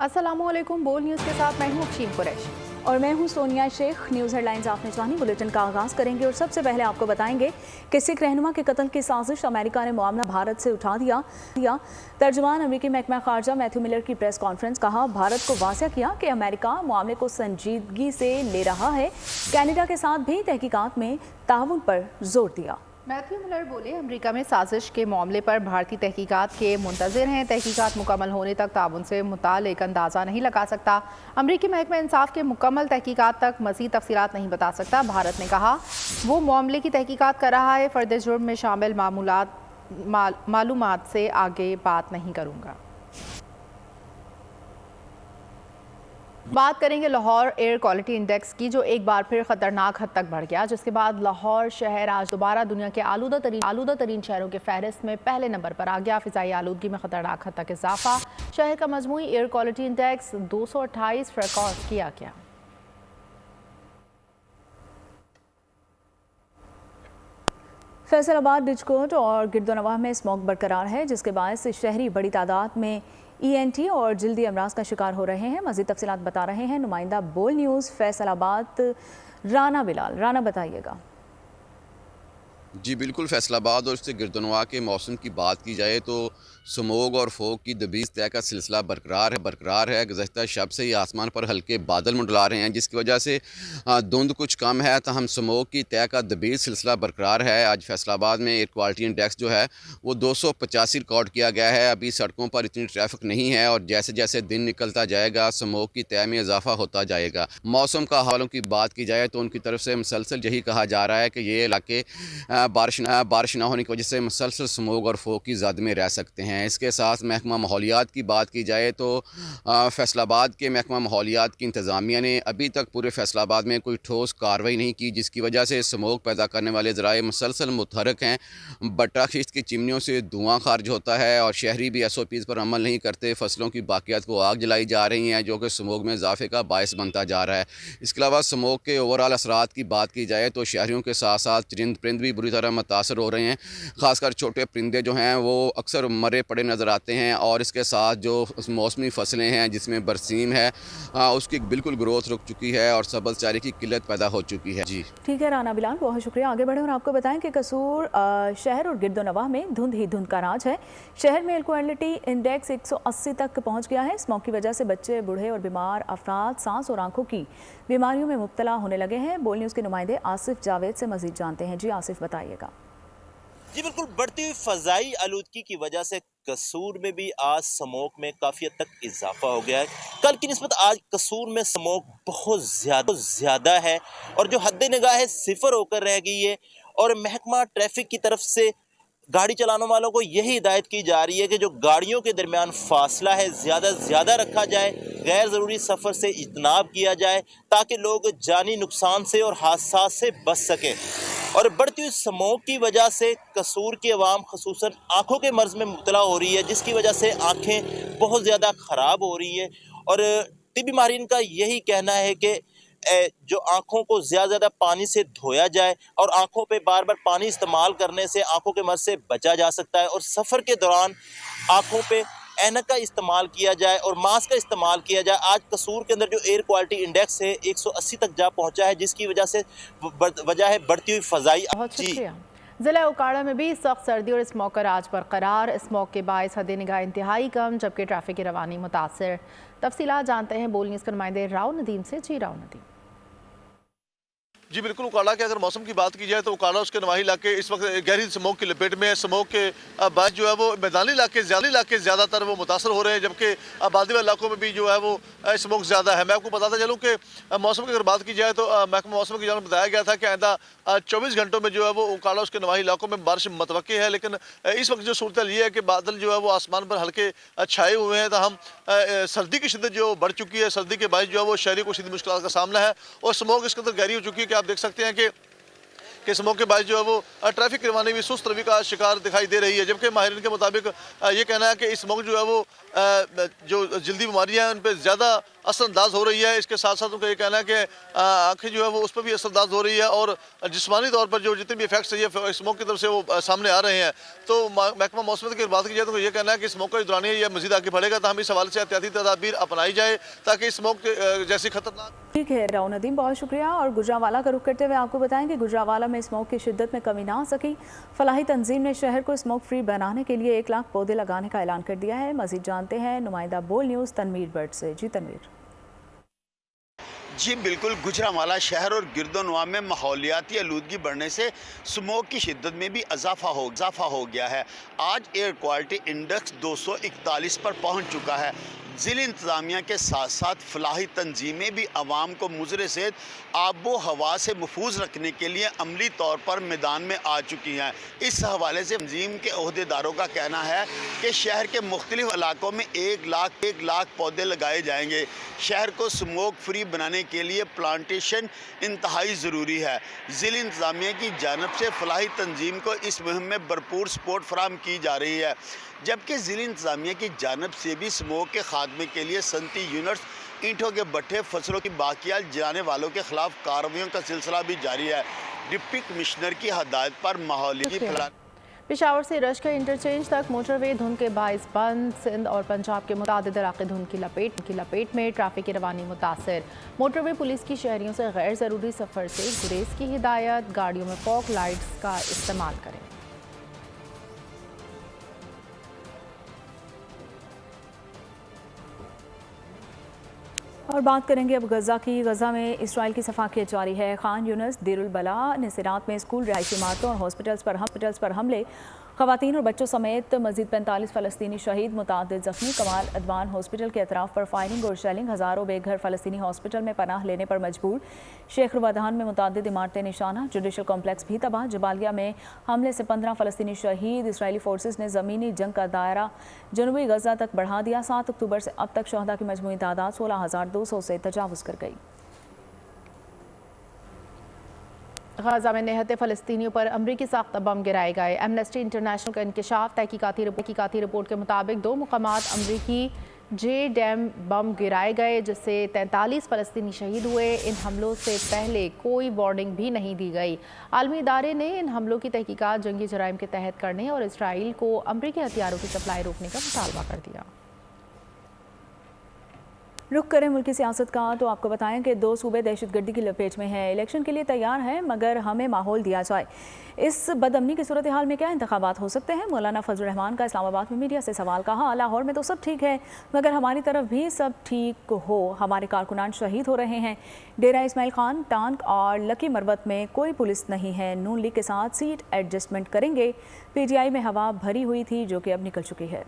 अस्सलामुअलैकुम। बोल न्यूज़ के साथ मैं हूँ अफशीन कुरैशी और मैं हूं सोनिया शेख। न्यूज़ हेडलाइंस आपने जानी। बुलेटिन का आगाज करेंगे और सबसे पहले आपको बताएंगे कि सिख रहनुमा के कत्ल की साजिश, अमेरिका ने मामला भारत से उठा दिया। तर्जुमान अमेरिकी महकमा खारजा मैथ्यू मिलर की प्रेस कॉन्फ्रेंस, कहा भारत को वाज़ेह किया कि अमेरिका मामले को संजीदगी से ले रहा है। कनाडा के साथ भी तहकीकात में ताउन पर जोर दिया। मैथ्यू मिलर बोले, अमेरिका में साजिश के मामले पर भारतीय तहकीकात के मुंतज़िर हैं। तहकीकात मुकम्मल होने तक ताउन से मुतालिक अंदाज़ा नहीं लगा सकता। अमेरिकी महकमा इंसाफ के मुकम्मल तहकीकात तक मज़ीद तफसीलात नहीं बता सकता। भारत ने कहा वो मामले की तहकीकात कर रहा है। फ़र्द जुर्म में शामिल मालूमात से आगे बात नहीं करूँगा। बात करेंगे लाहौर एयर क्वालिटी इंडेक्स की, जो एक बार फिर ख़तरनाक हद तक बढ़ गया, जिसके बाद लाहौर शहर आज दोबारा दुनिया के आलूदा तरीन शहरों के फहरिस्त में पहले नंबर पर आ गया। फ़िज़ाई आलूदगी में ख़तरनाक हद तक इजाफा। शहर का मजमूई एयर क्वालिटी इंडेक्स 228 रिकॉर्ड किया गया। फैसलाबाद, डिजकोट और गिरदोनवाह में स्मॉग बरकरार है, जिसके बायस शहरी बड़ी तादाद में ENT और जल्दी अमराज का शिकार हो रहे हैं। मज़ीद तफसीलात बता रहे हैं नुमाइंदा बोल न्यूज़ फैसलाबाद राना बिलाल। राना, बताइएगा। जी बिल्कुल, फैसलाबाद और इससे गिरदनवा के मौसम की बात की जाए तो स्मोग और फोग की दबीज़ तय का सिलसिला बरकरार है। गुज़श्ता शब से ही आसमान पर हल्के बादल मंडला रहे हैं, जिसकी वजह से धुंध कुछ कम है, तहम स्मोग की तय का दबीज़ सिलसिला बरकरार है। आज फैसलाबाद में एयर क्वालिटी इंडेक्स जो है वो 285 रिकॉर्ड किया गया है। अभी सड़कों पर इतनी ट्रैफिक नहीं है और जैसे जैसे दिन निकलता जाएगा स्मोग की तय में इजाफा होता जाएगा। मौसम का हवालों की बात की जाए तो उनकी तरफ से मुसलसल यही कहा जा रहा है कि ये इलाके बारिश ना होने की वजह से मुसलसल स्मोग और फोग की ज़द में रह सकते हैं। इसके साथ महकमा माहौलियात की बात की जाए तो फैसलाबाद के महकमा माहौलियात की इंतज़ामिया ने अभी तक पूरे फैसलाबाद में कोई ठोस कार्रवाई नहीं की, जिसकी वजह से स्मोग पैदा करने वाले ज़राए मुसलसल मुतहरक हैं। बट्टा खिश्त की चिमनियों से धुआँ खारिज होता है और शहरी भी SOPs पर अमल नहीं करते। फसलों की बाकियात को आग जलाई जा रही हैं, जो कि स्मोग में इजाफे का बायस बनता जा रहा है। इसके अलावा स्मोग के ओवरऑल असरात की बात की जाए तो शहरियों के साथ साथ चरिंद परिंद भी बुरी तरह मुतासर हो रहे हैं। ख़ासकर छोटे परिंदे जो हैं वो अक्सर मरे पड़े नज़र आते हैं और इसके साथ जो मौसमी फसलें हैं जिसमें बरसीम है उसकी बिल्कुल ग्रोथ रुक चुकी है और सब्ज़ चारे की किल्लत पैदा हो चुकी है। जी ठीक है राना बिलाल, बहुत शुक्रिया। आगे बढ़े और आपको बताएं कि कसूर शहर और गिरदोनवाह में धुंध ही धुंध का राज है। शहर में एयर क्वालिटी इंडेक्स 180 तक पहुंच गया है। स्मॉग की वजह से बच्चे, बूढ़े और बीमार अफराद सांस और आंखों की बीमारियों में मुब्तला होने लगे हैं। बोल न्यूज़ के नुमाइंदे आसिफ जावेद से मजीद जानते हैं। जी आसिफ, बताइएगा। जी बिल्कुल, बढ़ती हुई फ़ज़ाई आलूदगी की वजह से कसूर में भी आज स्मोक में काफ़ी हद तक इजाफा हो गया है। कल की निस्बत आज कसूर में स्मोक बहुत ज़्यादा है और जो हद निगाह है सिफर होकर रह गई है। और महकमा ट्रैफिक की तरफ से गाड़ी चलाने वालों को यही हिदायत की जा रही है कि जो गाड़ियों के दरमियान फासला है ज़्यादा से ज़्यादा रखा जाए, गैर ज़रूरी सफ़र से इज्तनाब किया जाए ताकि लोग जानी नुकसान से और हादसा से बच सकें। और बढ़ती हुई स्मोक की वजह से कसूर की आवाम खसूसन आँखों के मर्ज़ में मुब्तला हो रही है, जिसकी वजह से आँखें बहुत ज़्यादा ख़राब हो रही है। और तिब्बी माहिरीन का यही कहना है कि जो आँखों को ज़्यादा पानी से धोया जाए और आँखों पे बार बार पानी इस्तेमाल करने से आँखों के मर्ज़ से बचा जा सकता है। और सफ़र के दौरान आँखों पे ऐनक का इस्तेमाल किया जाए और मास्क का इस्तेमाल किया जाए। आज कसूर के अंदर जो एयर क्वालिटी इंडेक्स है 180 तक जा पहुंचा है, जिसकी वजह से वजह है बढ़ती हुई फ़ज़ाई। बहुत शुक्रिया। ज़िला उकाड़ा में भी सख्त सर्दी और स्मॉग का राज बरकरार। स्मॉग के बायस हद निगाह इंतहाई कम, जबकि ट्रैफिक की रवानी मुतासर। तफसीलात जानते हैं बोल न्यूज़ के नुमाइंदे राव नदीम से। जी राव नदीम। जी बिल्कुल, उकाड़ा के अगर मौसम की बात की जाए तो उकाड़ा उसके नवाही इलाके इस वक्त गहरी स्मोक की लपेट में है। स्मोक के बाद जो है वो मैदानी इलाके ज़्यादातर वो मुतासर हो रहे हैं, जबकि आबादी वाले इलाकों में भी जो है वो स्मोक ज़्यादा है। मैं आपको बताता चलूँ कि मौसम की अगर बात की जाए तो महकमा मौसम की जानब बताया गया था कि आइंदा 24 घंटों में जो है वो उकाड़ा उसके नवाही इलाकों में बारिश मतवक्की है। लेकिन इस वक्त जो सूरत ये है कि बादल जो है वो आसमान पर हल्के छाए हुए हैं, तो हम सर्दी की शिद्दत जो बढ़ चुकी है। सर्दी के बायस जो है वो शहरी को शदीद मुश्किल का सामना है और स्मोक इसके अंदर गहरी हो चुकी है कि आप देख सकते हैं कि कि स्मोक के बायस जो है वो ट्रैफिक की रवानी भी सुस्त रवि का शिकार दिखाई दे रही है। जबकि माहिरीन के मुताबिक ये कहना है कि स्मोक जो है वो जो जल्दी बीमारियाँ हैं उन पर ज़्यादा असरअंदाज हो रही है। इसके साथ साथ उनका ये कहना है कि आँखें जो है वो उस पर भी असरअंदाज हो रही है और जिस्मानी तौर पर जो जितने भी इफेक्ट्स है ये स्मोक की तरफ से वो सामने आ रहे हैं। तो महकमा मौसम की बात की जाए तो ये कहना है कि स्मोक का दौरानिया ये मजीद आगे बढ़ेगा, तो हम इस हवाले से एहतियाती तदाबीर अपनाई जाए ताकि स्मोक जैसी खतरनाक। ठीक है राव नदीम, बहुत शुक्रिया। और गुजरावाला का रुख करते हुए आपको बताएं कि गुजरावाला में स्मोक की शिद्दत में कमी ना आ सकी। फलाही तंजीम ने शहर को स्मोक फ्री बनाने के लिए 1 लाख पौधे लगाने का ऐलान कर दिया है। मजीद जानते हैं नुमाइंदा बोल न्यूज़ तनवीर भट्ट से। जी तनवीर। जी बिल्कुल, गुजरावाला शहर और गिरदोनवा में माहौलियाती आलूदगी बढ़ने से स्मोक की शिद्दत में भी इजाफा हो गया है। आज एयर क्वालिटी इंडेक्स 241 पर पहुंच चुका है। ज़िला इंतज़ामिया के साथ साथ फलाही तंजीमें भी आवाम को मुज़र सेहत आबो हवा से महफूज रखने के लिए अमली तौर पर मैदान में आ चुकी हैं। इस हवाले से तंजीम के अहदेदारों का कहना है कि शहर के मुख्तलिफ इलाकों में 1 लाख पौधे लगाए जाएंगे। शहर को स्मोक फ्री बनाने के लिए प्लांटेशन इंतहाई ज़रूरी है। ज़िला इंतज़ामिया की जानिब से फलाही तंजीम को इस मुहिम में भरपूर सपोर्ट फराहम की जा रही है, जबकि ज़िला इंतज़ामिया की जानिब से भी स्मोक के खात्मे के लिए सनती यूनिट्स, ईंटों के भट्ठे, फसलों की बाकियात जलाने वालों के खिलाफ कार्रवाइयों का सिलसिला भी जारी है। डिप्टी कमिश्नर की हदायत पर माहौलियाती फैलाने। पेशावर से रशका इंटरचेंज तक मोटरवे धुंध के बाइस बंद। सिंध और पंजाब के मुतादिद इलाके धुंध की लपेट में, ट्रैफिक की रवानी मुतासर। मोटरवे पुलिस की शहरियों से गैर ज़रूरी सफ़र से गुरेज की हिदायत। गाड़ियों में फॉग लाइट्स का इस्तेमाल करें। और बात करेंगे अब गज़ा की। गज़ा में इसराइल की सफाकियत जारी है। खान यूनिस, देर उल बला, नसीरात में स्कूल, रिहायशी इमारतों और हॉस्पिटल्स पर हमले। ख़वातीन और बच्चों समेत मज़ीद 45 फ़लस्तीनी शहीद, मुतादिद ज़ख्मी। कमाल अदवान हॉस्पिटल के अतराफ़ पर फायरिंग और शेलिंग। हज़ारों बेघर फ़लस्तीनी हॉस्पिटल में पनाह लेने पर मजबूर। शेख रुवादान में मुतादिद इमारतें निशाना। जुडिशल कॉम्प्लेक्स भी तबाह। जबालिया में हमले से 15 फ़लस्तीनी शहीद। इसराइली फोर्सेस ने ज़मीनी जंग का दायरा जनूबी गज़ा तक बढ़ा दिया। 7 अक्टूबर से अब तक शहदा की मजमूई तादाद 16,200 से तजावुज़ कर गई। गाज़ा में निहत्ते फ़लस्तीनियों पर अमरीकी साख्ता बम गिराए गए। एमनेस्टी इंटरनेशनल का इंकशाफ। तहकीकाती रिपोर्ट के मुताबिक 2 मुकामात अमरीकी जे-डैम बम गिराए गए, जिससे 43 फ़लस्तीनी शहीद हुए। इन हमलों से पहले कोई वार्निंग भी नहीं दी गई। आलमी इदारे ने इन हमलों की तहकीकात जंगी जराइम के तहत करने और इसराइल को अमरीकी हथियारों की सप्लाई रोकने का मुतालबा कर दिया। रुख करें मुल्की सियासत का, तो आपको बताएं कि 2 सूबे दहशतगर्दी की लपेट में हैं। इलेक्शन के लिए तैयार हैं, मगर हमें माहौल दिया जाए। इस बदअमनी की सूरत हाल में क्या इंतखाबात हो सकते हैं? मौलाना फजल रहमान का इस्लामाबाद में मीडिया से सवाल। कहा, लाहौर में तो सब ठीक है, मगर हमारी तरफ भी सब ठीक हो। हमारे कारकुनान शहीद हो रहे हैं। डेरा इस्माइल खान, टांग और लकी मरवत में कोई पुलिस नहीं है। नून लीग के साथ सीट एडजस्टमेंट करेंगे। PTI में हवा भरी हुई थी, जो कि अब निकल चुकी है।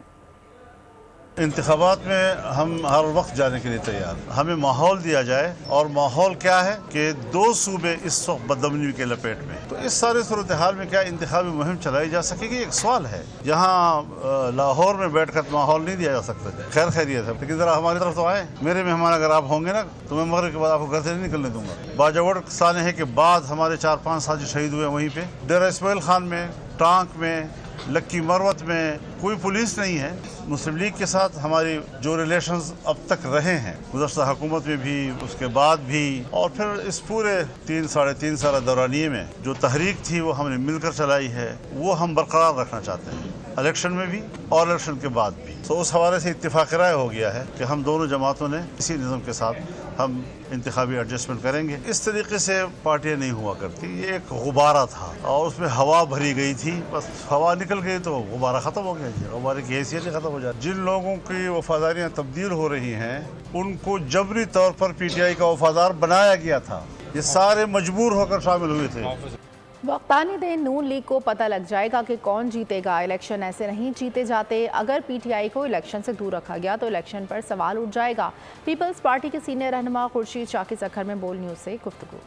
इंतखाबात में हम हर वक्त जाने के लिए तैयार। हमें माहौल दिया जाए, और माहौल क्या है कि 2 सूबे इस वक्त बदअमनी के लपेट में। तो इस सारे सूरत हाल में क्या इंतखाबी मुहिम चलाई जा सकेगी? एक सवाल है। यहाँ लाहौर में बैठकर माहौल नहीं दिया जा सकता। खैर खैरियत है, लेकिन जरा हमारी तरफ तो आए। मेरे मेहमान अगर आप होंगे ना, तो मैं मगरिब के बाद आपको घर से नहीं निकलने दूंगा। बाजवड़ साने है के बाद हमारे 4-5 साथी शहीद हुए वहीं पे। डेरा इस्माइल खान में, टांक में, लक्की मरवत में कोई पुलिस नहीं है। मुस्लिम लीग के साथ हमारी जो रिलेशंस अब तक रहे हैं, गुज़श्ता हुकूमत में भी, उसके बाद भी, और फिर इस पूरे 3-3.5 साल दौरानिये में जो तहरीक थी वो हमने मिलकर चलाई है, वो हम बरकरार रखना चाहते हैं, इलेक्शन में भी और इलेक्शन के बाद भी। तो उस हवाले से इत्तेफाक राय हो गया है कि हम दोनों जमातों ने इसी निज़म के साथ हम इंतखाबी एडजस्टमेंट करेंगे। इस तरीके से पार्टियाँ नहीं हुआ करती। ये एक गुब्बारा था और उसमें हवा भरी गई थी, बस हवा निकल गई तो गुब्बारा ख़त्म हो गया। गुब्बारे की हैसियत ही ख़त्म हो जाती। जिन लोगों की वफादारियाँ तब्दील हो रही हैं, उनको जबरी तौर पर PTI का वफादार बनाया गया था। ये सारे मजबूर होकर शामिल हुए थे। वक्तानी दिन नून लीग को पता लग जाएगा कि कौन जीतेगा। इलेक्शन ऐसे नहीं जीते जाते। अगर PTI को इलेक्शन से दूर रखा गया तो इलेक्शन पर सवाल उठ जाएगा। पीपल्स पार्टी के सीनियर रहनुमा खुर्शीद शाकिर सखर में बोल न्यूज़ से गुफ्तगू।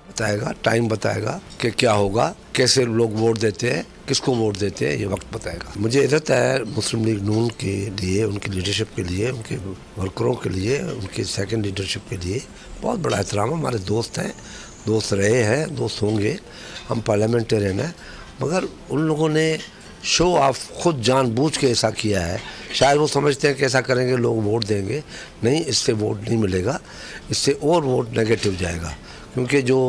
बताएगा, टाइम बताएगा कि क्या होगा, कैसे लोग वोट देते हैं, किसको वोट देते हैं, ये वक्त बताएगा। मुझे इज्जत है मुस्लिम लीग नून के लिए, उनकी लीडरशिप के लिए, उनके वर्करों के लिए, उनके सेकंड लीडरशिप के लिए बहुत बड़ा एहतराम। हमारे दोस्त हैं, दोस्त रहे हैं, दोस्त होंगे, हम पार्लियामेंटेरियन हैं, मगर उन लोगों ने शो ऑफ खुद जानबूझ के ऐसा किया है। शायद वो समझते हैं कि ऐसा करेंगे लोग वोट देंगे, नहीं, इससे वोट नहीं मिलेगा, इससे और वोट नेगेटिव जाएगा, क्योंकि जो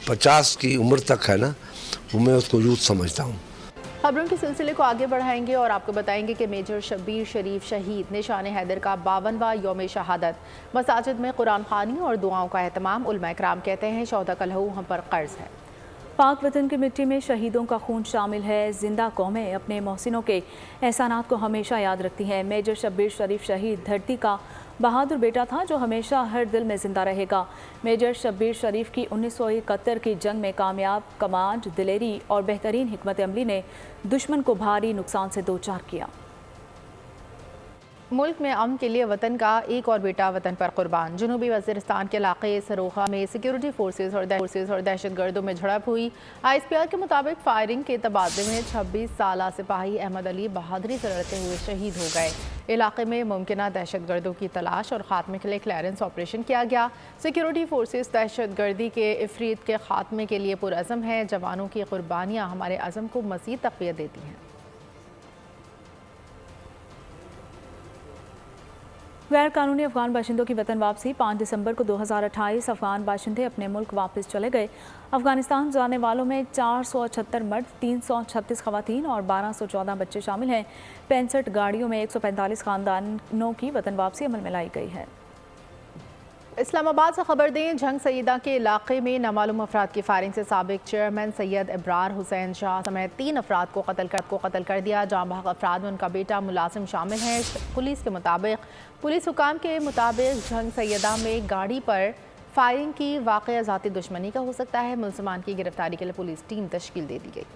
50 की उम्र तक है ना, वो मैं उसको यूथ समझता हूँ। खबरों के सिलसिले को आगे बढ़ाएंगे और आपको बताएंगे कि मेजर शब्बीर शरीफ शहीद निशान हैदर का 52वां यौम शहादत। मसाजिद में कुरान खानी और दुआओं का एहतमाम। उलमा इकराम कहते हैं शौदा का लहू हम पर कर्ज है। पाक वतन की मिट्टी में शहीदों का खून शामिल है। जिंदा कौमें अपने मोहसिनों के एहसानात को हमेशा याद रखती हैं। मेजर शब्बीर शरीफ शहीद धरती का बहादुर बेटा था जो हमेशा हर दिल में जिंदा रहेगा। मेजर शब्बीर शरीफ की 1971 की जंग में कामयाब कमांड, दिलेरी और बेहतरीन हिकमत अमली ने दुश्मन को भारी नुकसान से दो चार किया। मुल्क में अमन के लिए वतन का एक और बेटा वतन पर कुर्बान। जनूबी वज़ीरिस्तान के इलाके सरोखा में सिक्योरिटी फोर्सेज और दहशत गर्दों में झड़प हुई। ISPR के मुताबिक फायरिंग के तबादले में 26 साला सिपाही अहमद अली बहादुरी से लड़ते हुए शहीद हो गए। इलाके में मुमकिना दहशत गर्दों की तलाश और खात्मे के लिए क्लियरेंस ऑपरेशन किया गया। सिक्योरिटी फोर्सेज दहशत गर्दी के इफरीत के खात्मे के लिए पुरअज़म हैं। जवानों की कुर्बानियाँ हमारे अज़म को मज़ीद तक़वियत देती हैं। गैर कानूनी अफगान बाशिंदों की वतन वापसी। 5 दिसंबर को 2028 अफगान बाशिंदे अपने मुल्क वापस चले गए। अफगानिस्तान जाने वालों में 478 मर्द, 336 खवातीन और 1214 बच्चे शामिल हैं। 65 गाड़ियों में 145 खानदानों की वतन वापसी अमल में लाई गई है। इस्लामाबाद से खबर दें, झंग सईदा के इलाके में नामालूम अफराद की फायरिंग से साबिक चेयरमैन सैयद इब्रार हुसैन शाह समेत 3 अफराद को कत्ल कर दिया। जाँ बहक अफराद में उनका बेटा मुलाजिम शामिल है। पुलिस हुकाम के मुताबिक झंग सईदा में गाड़ी पर फायरिंग की वाक़या ज़ाती दुश्मनी का हो सकता है। मुलज़मान की गिरफ्तारी के लिए पुलिस टीम तश्कील दे दी गई।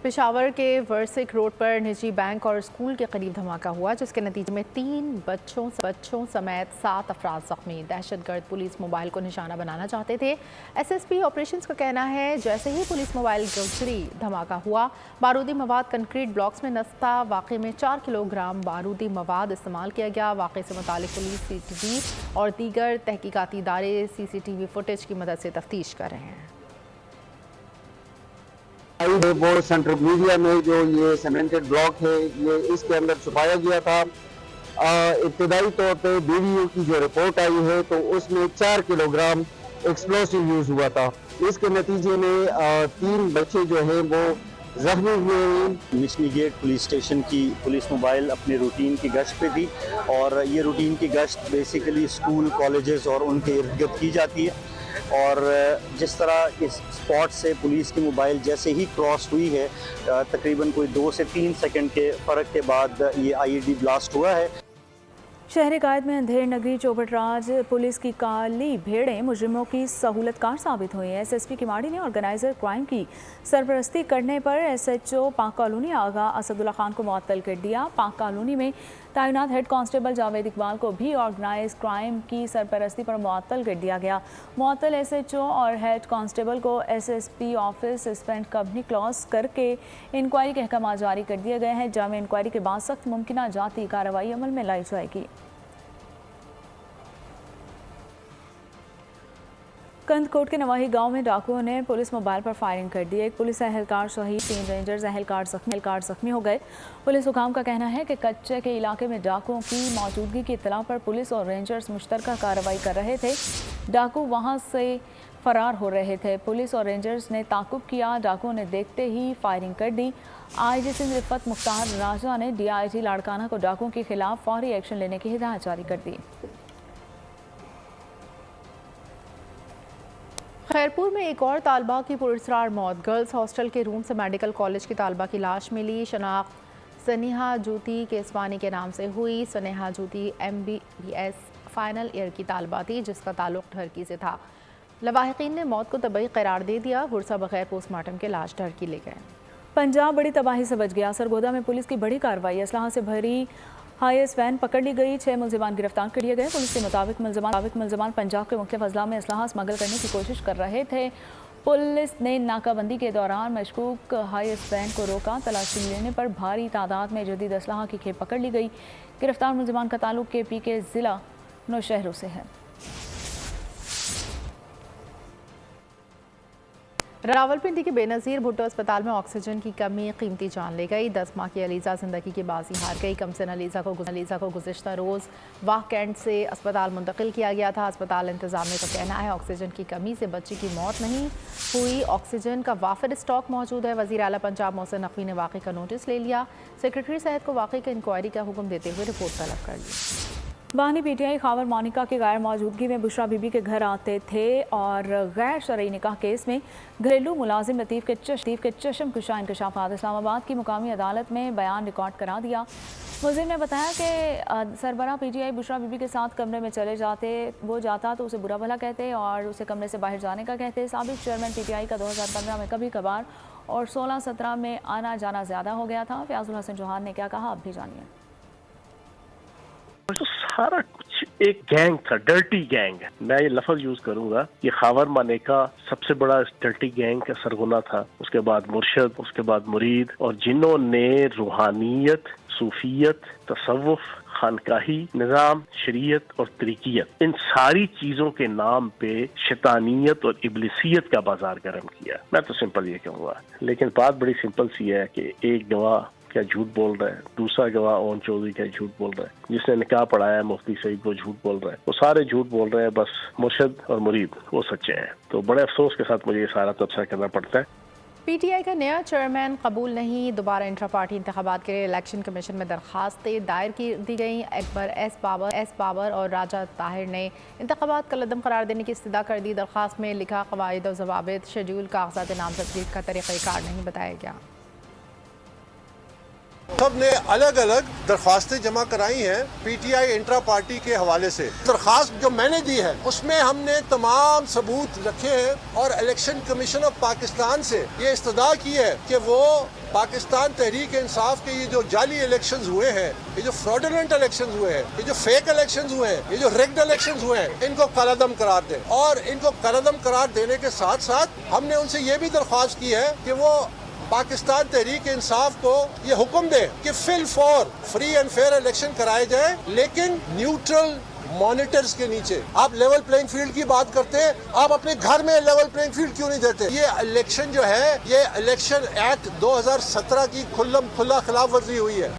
पेशावर के वर्सिक रोड पर निजी बैंक और स्कूल के करीब धमाका हुआ, जिसके नतीजे में 3 बच्चों समेत 7 अफराद जख्मी। दहशतगर्द पुलिस मोबाइल को निशाना बनाना चाहते थे। SSP ऑपरेशंस का कहना है जैसे ही पुलिस मोबाइल गुजरी धमाका हुआ। बारूदी मवाद कंक्रीट ब्लॉक्स में नस्ता। वाक़े में 4 किलोग्राम बारूदी मवाद इस्तेमाल किया गया। वाक़े से मुतालिक पुलिस CCTV और दीगर तहकीकाती इदारे CCTV फुटेज की मदद से तफ्तीश कर रहे हैं। वो सेंट्रल मीडिया में जो ये सीमेंटेड ब्लॉक है, ये इसके अंदर छुपाया गया था। इब्तदाई तौर पे BDO की जो रिपोर्ट आई है तो उसमें 4 किलोग्राम एक्सप्लोसिव यूज हुआ था। इसके नतीजे में 3 बच्चे जो हैं वो जख्मी हुए। मिशनी गेट पुलिस स्टेशन की पुलिस मोबाइल अपने रूटीन की गश्त पे थी और ये रूटीन की गश्त बेसिकली स्कूल, कॉलेजेस और उनके इर्द गिर्द की जाती है। और जिस तरह इस स्पॉट से पुलिस की मोबाइल जैसे ही क्रॉस हुई है, तकरीबन कोई 2 से 3 सेकंड के फ़र्क के बाद ये IED ब्लास्ट हुआ है। शहर कायद में अंधेर नगरी चौबटराज पुलिस की काली भेड़ें मुजरिमों की सहूलतकार साबित हुई हैं। SSP किमाड़ी ने ऑर्गेनाइजर क्राइम की सरपरस्ती करने पर SHO पाक कॉलोनी आगा असदुल्ला खान को मुअत्तल कर दिया। पाक कॉलोनी में तैनात हेड कांस्टेबल जावेद इकबाल को भी ऑर्गेनाइज क्राइम की सरपरस्ती पर मुअत्तल कर दिया गया। मुअत्तल SHO और हेड कांस्टेबल को SSP office suspend company clause करके इंक्वायरी के अहकाम जारी कर दिए गए हैं। जामे इंक्वायरी के बाद सख्त मुमकिन जाती कार्रवाई अमल में लाई जाएगी। कंदकोट के नवाही गांव में डाकुओं ने पुलिस मोबाइल पर फायरिंग कर दी। एक पुलिस एहलकार शहीद, 3 रेंजर्स एहलकार जख्मी हो गए। पुलिस हुकाम का कहना है कि कच्चे के इलाके में डाकुओं की मौजूदगी की इत्तला पर पुलिस और रेंजर्स मुश्तरका कार्रवाई कर रहे थे। डाकू वहां से फरार हो रहे थे। पुलिस और रेंजर्स ने ताकुब किया। डाकुओं ने देखते ही फायरिंग कर दी। IG सिंध रिफत मुख्तार राजा ने DIG लाड़काना को डाकुओं के खिलाफ फौरी एक्शन लेने की हिदायत जारी कर दी। खैरपुर में एक और तालबा की पुरस्कार मौत। गर्ल्स हॉस्टल के रूम से मेडिकल कॉलेज की तालबा की लाश मिली। शनाख्त सनेहा जूती केसवानी के नाम से हुई। सनेहा जूती MBBS फाइनल ईयर की तालबा थी जिसका ताल्लुक ढरकी से था। लवाहिकीन ने मौत को तबई करार दे दिया। गुरसा बगैर पोस्टमार्टम के लाश ढरकी ले गए। पंजाब बड़ी तबाही से बच गया। सरगोदा में पुलिस की बड़ी कार्रवाई। असलाह से भरी हाईएस वैन पकड़ ली गई। 6 मुलजिमान गिरफ्तार कर लिए गए। पुलिस के मुताबिक मुलजिमान पंजाब के मुख्तलिफ अजला में असलाह स्मगल करने की कोशिश कर रहे थे। पुलिस ने नाकाबंदी के दौरान मशकूक हाईएस वैन को रोका। तलाशी लेने पर भारी तादाद में जदीद असलाह की खेप पकड़ ली गई। गिरफ्तार मुलजिमान का ताल्लुक KP के ज़िला नौशहरों से है। रावलपिंडी के बेनज़ीर भुट्टो अस्पताल में ऑक्सीजन की कमी कीमती जान ले गई। 10 माह की अलीज़ा ज़िंदगी की बाजी हार गई। कमसिन अलीज़ा को गुज़िश्ता रोज़ वाह कैंट से अस्पताल मुंतकिल किया गया था। अस्पताल इंतज़ामिया का कहना है ऑक्सीजन की कमी से बच्ची की मौत नहीं हुई, ऑक्सीजन का वाफिर स्टॉक मौजूद है। वज़ीर आला पंजाब मोहसिन नकवी ने वाक़ई का नोटिस ले लिया। सेक्रेटरी सेहत को वाक़ई का इंक्वायरी का हुक्म देते हुए रिपोर्ट तलब कर ली। बानी पीटीआई खावर मोनिका की गैर मौजूदगी में बुशरा बीबी के घर आते थे और गैर शरई निकाह केस में घरेलू मुलाजिम लतीफ़ के चश्म कुशा इंकशाफात इस्लामाबाद की मुकामी अदालत में बयान रिकॉर्ड करा दिया। मुलजिम ने बताया कि सरबरा पीटीआई बुशरा बीबी के साथ कमरे में चले जाते, वो जाता तो उसे बुरा भला कहते और उसे कमरे से बाहर जाने का कहते। साबिक चेयरमैन पीटीआई का 2015 में कभी कभार और 16-17 में आना जाना ज़्यादा हो गया था। फयाजुल हसन चौहान ने क्या कहा, अब भी जानिए। तो सारा कुछ एक गैंग था, डर्टी गैंग। मैं ये लफ्ज यूज करूंगा, ये खावर माने का सबसे बड़ा डर्टी गैंग का सरगुना था। उसके बाद मुर्शद, उसके बाद मुरीद, और जिन्होंने रूहानियत, सूफियत, तसव्वुफ, खानकाही निज़ाम, शरीयत और तरीकियत, इन सारी चीज़ों के नाम पे शैतानियत और इब्लिसियत का बाजार गर्म किया। मैं तो सिंपल ये कहूँगा, लेकिन बात बड़ी सिंपल सी है कि एक गवाह क्या झूठ बोल रहा है, दूसरा गवाह ओन चौधरी क्या झूठ बोल रहा है, जिसने निकाह पढ़ाया है मुफ्ती सईद वो झूठ बोल रहा है, वो सारे झूठ बोल रहे हैं, बस मुर्शद और मुरीद वो सच्चे हैं। तो बड़े अफसोस के साथ मुझे ये सारा तबसरा करना पड़ता है। पीटीआई का नया चेयरमैन कबूल नहीं। दोबारा इंट्रा पार्टी इंतखाबात के लिए इलेक्शन कमीशन में दरखास्तें दायर की दी गई। अकबर एस बाबर और राजा ताहिर ने इंतखाबात का लदम करार देने की इस्तदा कर दी। दरखास्त में लिखा कवायद और जवाबित, शेड्यूल, कागजात नामजदगी का तरीक़ाकार नहीं बताया गया। सब ने अलग अलग दरख्वास्तें जमा कराई हैं पीटीआई इंट्रा पार्टी के हवाले से। दरख्वास्त जो मैंने दी है उसमें हमने तमाम सबूत रखे हैं और इलेक्शन कमीशन ऑफ पाकिस्तान से ये इस्तदा की है कि वो पाकिस्तान तहरीक इंसाफ के ये जो जाली इलेक्शंस हुए हैं, ये जो फ्रॉडुलेंट इलेक्शंस हुए हैं, ये जो फेक इलेक्शंस हुए हैं, ये जो रिग्ड इलेक्शंस हुए हैं, इनको कलअदम करार दें। और इनको कलअदम करार देने के साथ साथ हमने उनसे ये भी दरख्वास्त की है कि वो पाकिस्तान तहरीक इंसाफ को ये हुक्म दे कि फिल फॉर फ्री एंड फेयर इलेक्शन कराए जाए, लेकिन न्यूट्रल मॉनिटर्स के नीचे। आप लेवल प्लेइंग फील्ड की बात करते हैं, आप अपने घर में लेवल प्लेइंग फील्ड क्यों नहीं देते? ये इलेक्शन जो है, ये इलेक्शन एक्ट 2017 की खुला खिलाफ वर्जी हुई है।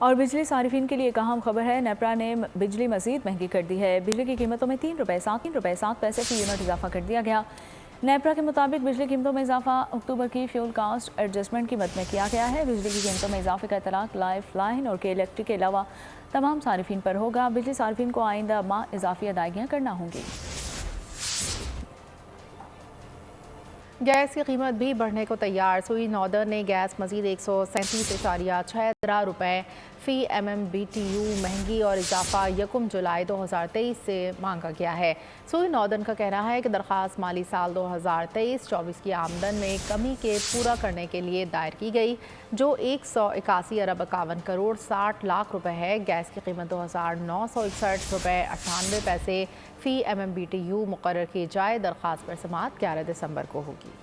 और बिजली सारिफिन के लिए एक अहम खबर है, नेपरा ने बिजली मजीद महंगी कर दी है। बिजली की कीमतों में 3 रुपये 7 पैसे फी यूनिट इजाफा कर दिया गया। नेपरा के मुताबिक बिजली कीमतों में इजाफा अक्टूबर की फ्यूल कास्ट एडजस्टमेंट कीमत में किया गया है। बिजली की कीमतों में इजाफे का इतलाक लाइफ लाइन और के इलेक्ट्रिक के अलावा तमाम सारिफिन पर होगा। बिजली सारिफिन को आइंदा माह इजाफी अदायगियाँ करना होंगी। गैस की कीमत भी बढ़ने को तैयार। सुई नॉर्दर्न ने गैस मजीद 137.6 रुपये फ़ी MMBTU महंगी और इजाफा 1 जुलाई 2023 से मांगा गया है। सुई नॉर्दर्न का कहना है कि दरख्वास्त माली साल 2023-24 की आमदन में कमी के पूरा करने के लिए दायर की गई, जो 181 अरब 51 करोड़ 60 लाख रुपए है। गैस की कीमत 2961 रुपये 98 पैसे फ़ी MMBTU मुकर्रर की जाए। दरख्वास्त पर समाअत 11 दिसंबर को होगी।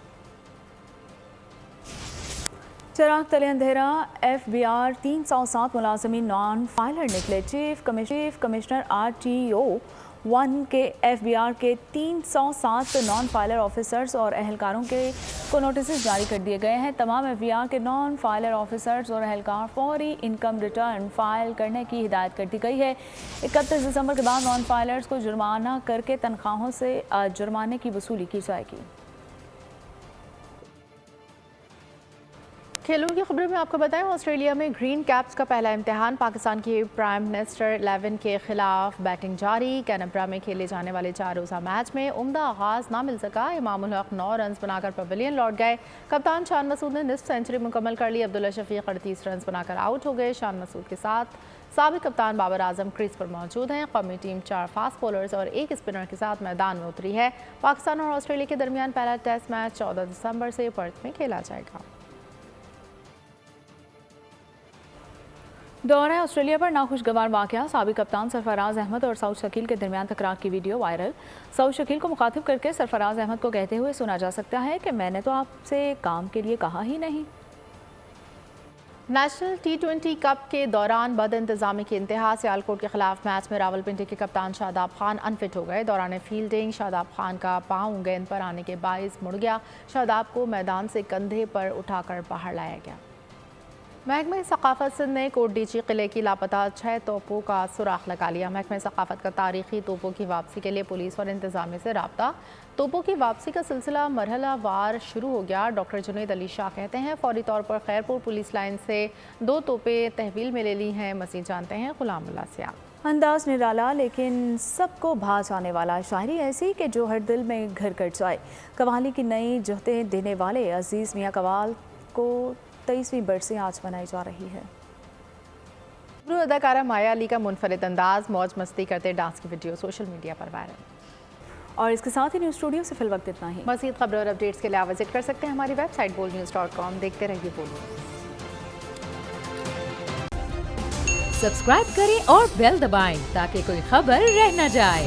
चिराग तले अंधेरा, FBR 307 मुलाजमीन नॉन फाइलर निकले। चीफ कमिश्नर RTO 1 के FBR के 307 नॉन फाइलर ऑफिसर्स और एहलकारों को नोटिस जारी कर दिए गए हैं। तमाम FBR के नॉन फाइलर ऑफिसर्स और एहलकार फौरी इनकम रिटर्न फाइल करने की हिदायत कर दी गई है। 31 दिसंबर के बाद नॉन फाइलर्स को जुर्माना करके तनख्वाहों से जुर्माने की वसूली की जाएगी। खेलों की खबरों में आपको बताएं, ऑस्ट्रेलिया में ग्रीन कैप्स का पहला इम्तिहान। पाकिस्तान के प्राइम मिनिस्टर 11 के खिलाफ बैटिंग जारी। कैनबरा में खेले जाने वाले 4 रोज़ा मैच में उम्दा आगाज़ ना मिल सका। इमामुल हक 9 रन बनाकर पवेलियन लौट गए। कप्तान शान मसूद ने निस्फ सेंचुरी मुकम्मल कर ली। अब्दुल्ला शफीक 38 रन बनाकर आउट हो गए। शान मसूद के साथ साबिक कप्तान बाबर आजम क्रीज पर मौजूद हैं। कौमी टीम 4 फास्ट बॉलर्स और 1 स्पिनर के साथ मैदान में उतरी है। पाकिस्तान और ऑस्ट्रेलिया के दरमियान पहला टेस्ट मैच 14 दिसंबर से पर्थ में खेला जाएगा। दौरा ऑस्ट्रेलिया पर नाखुशगवार वाक़या। साबिक कप्तान सरफराज अहमद और सऊद शकील के दरमियान तकरार की वीडियो वायरल। सऊद शकील को मुखातिब करके सरफराज अहमद को कहते हुए सुना जा सकता है कि मैंने तो आपसे काम के लिए कहा ही नहीं। नेशनल T20 कप के दौरान बद इंतजामी की इंतहा सियालकोट के खिलाफ मैच में रावलपिंडी के कप्तान शादाब खान अनफिट हो गए। दौरान फील्डिंग शादाब खान का पांव गेंद पर आने के बाइस मुड़ गया। शादाब को मैदान से कंधे पर उठाकर बाहर लाया गया। महकमे सकाफत सिंध ने कोट डीची किले की लापता 6 तोपों का सुराख लगा लिया। महकमे सकाफत का तारीखी तोपों की वापसी के लिए पुलिस और इंतजामिया से रब्ता। तोपों की वापसी का सिलसिला मरहला वार शुरू हो गया। डॉक्टर जुनैद अली शाह कहते हैं फौरी तौर पर खैरपुर पुलिस लाइन से 2 तोपें तहवील में ले ली हैं। मज़ीद जानते हैं गुलामुल्लाह सिया। अंदाज निराला लेकिन सबको भा जाने वाला, शायरी ऐसी कि जो हर दिल में घर कर जाए। कव्वाली की नई जोहतें देने वाले अजीज़ मियाँ कव्वाल को 23वीं बरसी आज मनाई जा रही है। अदाकारा माया अली का मुनफरिद अंदाज, मौज मस्ती करते डांस की वीडियो सोशल मीडिया पर वायरल। और इसके साथ ही न्यूज़ स्टूडियो से फिल वक्त इतना ही। मज़ीद खबर और अपडेट्स के लिए आप विजिट कर सकते हैं हमारी वेबसाइट boldnews.com। देखते रहिए बोल न्यूज़। सब्सक्राइब करें और बेल दबाएं ताकि कोई खबर रह न जाए।